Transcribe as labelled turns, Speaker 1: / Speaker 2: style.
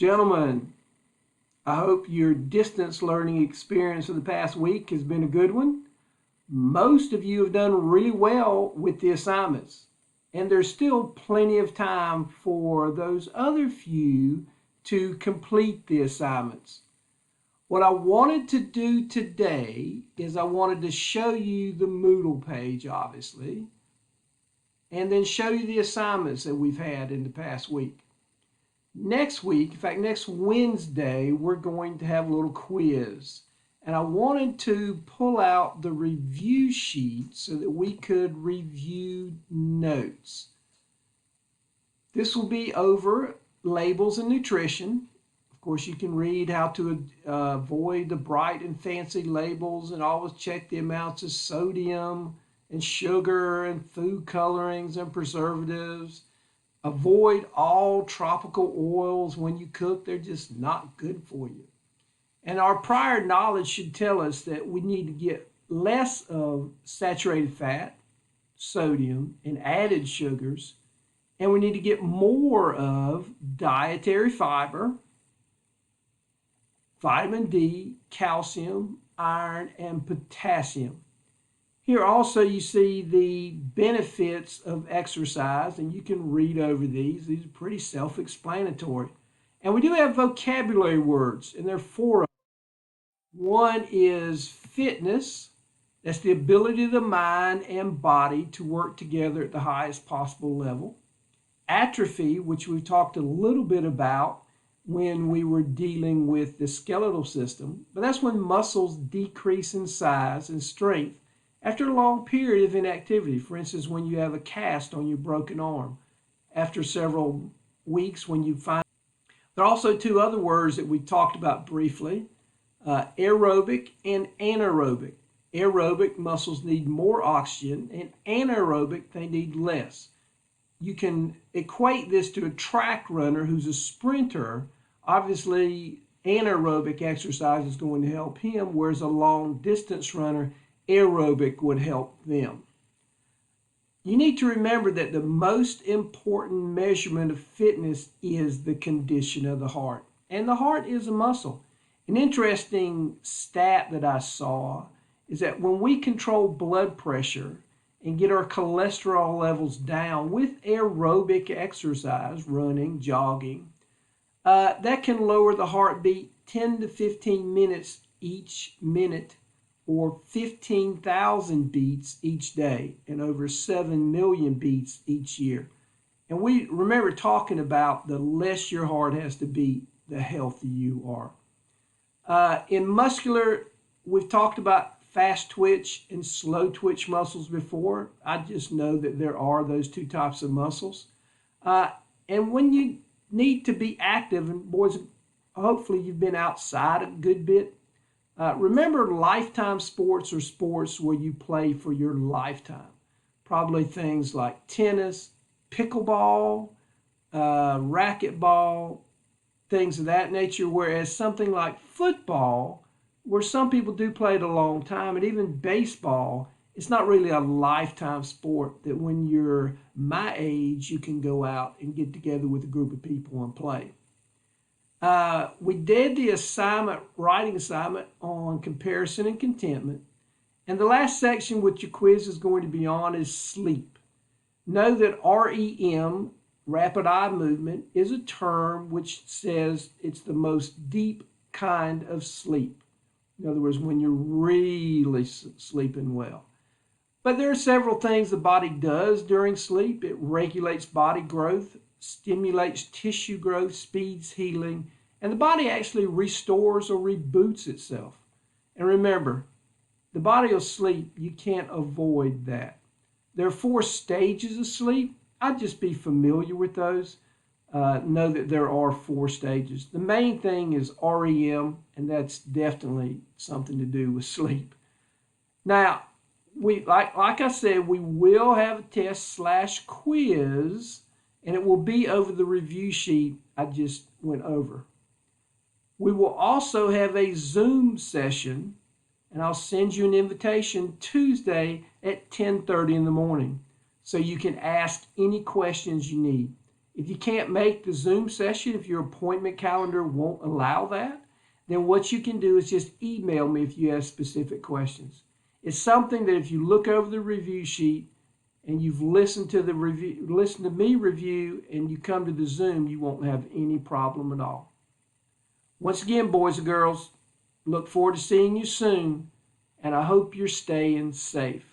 Speaker 1: Gentlemen, I hope your distance learning experience of the past week has been a good one. Most of you have done really well with the assignments, and there's still plenty of time for those other few to complete the assignments. What I wanted to do today is I wanted to show you the Moodle page, obviously, and then show you the assignments that we've had in the past week. Next week, in fact, next Wednesday, we're going to have a little quiz. And I wanted to pull out the review sheet so that we could review notes. This will be over labels and nutrition. Of course, you can read how to avoid the bright and fancy labels and always check the amounts of sodium and sugar and food colorings and preservatives. Avoid all tropical oils when you cook. They're just not good for you. And our prior knowledge should tell us that we need to get less of saturated fat, sodium, and added sugars, and we need to get more of dietary fiber, vitamin D, calcium, iron, and potassium. Here also you see the benefits of exercise, and you can read over these. These are pretty self-explanatory. And we do have vocabulary words, and there are four of them. One is fitness. That's the ability of the mind and body to work together at the highest possible level. Atrophy, which we talked a little bit about when we were dealing with the skeletal system, but that's when muscles decrease in size and strength after a long period of inactivity. For instance, when you have a cast on your broken arm, after several weeks when you find. There are also two other words that we talked about briefly, aerobic and anaerobic. Aerobic muscles need more oxygen, and anaerobic, they need less. You can equate this to a track runner who's a sprinter. Obviously, anaerobic exercise is going to help him, whereas a long distance runner, aerobic would help them. You need to remember that the most important measurement of fitness is the condition of the heart. And the heart is a muscle. An interesting stat that I saw is that when we control blood pressure and get our cholesterol levels down with aerobic exercise, running, jogging, that can lower the heartbeat 10 to 15 minutes each minute, or 15,000 beats each day, and over 7 million beats each year. And we remember talking about the less your heart has to beat, the healthier you are. In muscular, we've talked about fast twitch and slow twitch muscles before. I just know that there are those two types of muscles. And when you need to be active, and boys, hopefully you've been outside a good bit. Remember, lifetime sports are sports where you play for your lifetime. Probably things like tennis, pickleball, racquetball, things of that nature, whereas something like football, where some people do play it a long time, and even baseball, it's not really a lifetime sport that when you're my age, you can go out and get together with a group of people and play. We did the writing assignment on comparison and contentment. And the last section which your quiz is going to be on is sleep. Know that REM, rapid eye movement, is a term which says it's the most deep kind of sleep. In other words, when you're really sleeping well. But there are several things the body does during sleep. It regulates body growth, stimulates tissue growth, speeds healing, and the body actually restores or reboots itself. And remember, the body will sleep. You can't avoid that. There are 4 stages of sleep. I'd just be familiar with those. Know that there are 4 stages. The main thing is REM, and that's definitely something to do with sleep. Now, like I said, we will have a test/quiz, and it will be over the review sheet I just went over. We will also have a Zoom session, and I'll send you an invitation Tuesday at 10:30 in the morning, so you can ask any questions you need. If you can't make the Zoom session, if your appointment calendar won't allow that, then what you can do is just email me if you have specific questions. It's something that if you look over the review sheet and you've listened to the review, listened to me review, and you come to the Zoom, you won't have any problem at all. Once again, boys and girls, look forward to seeing you soon, and I hope you're staying safe.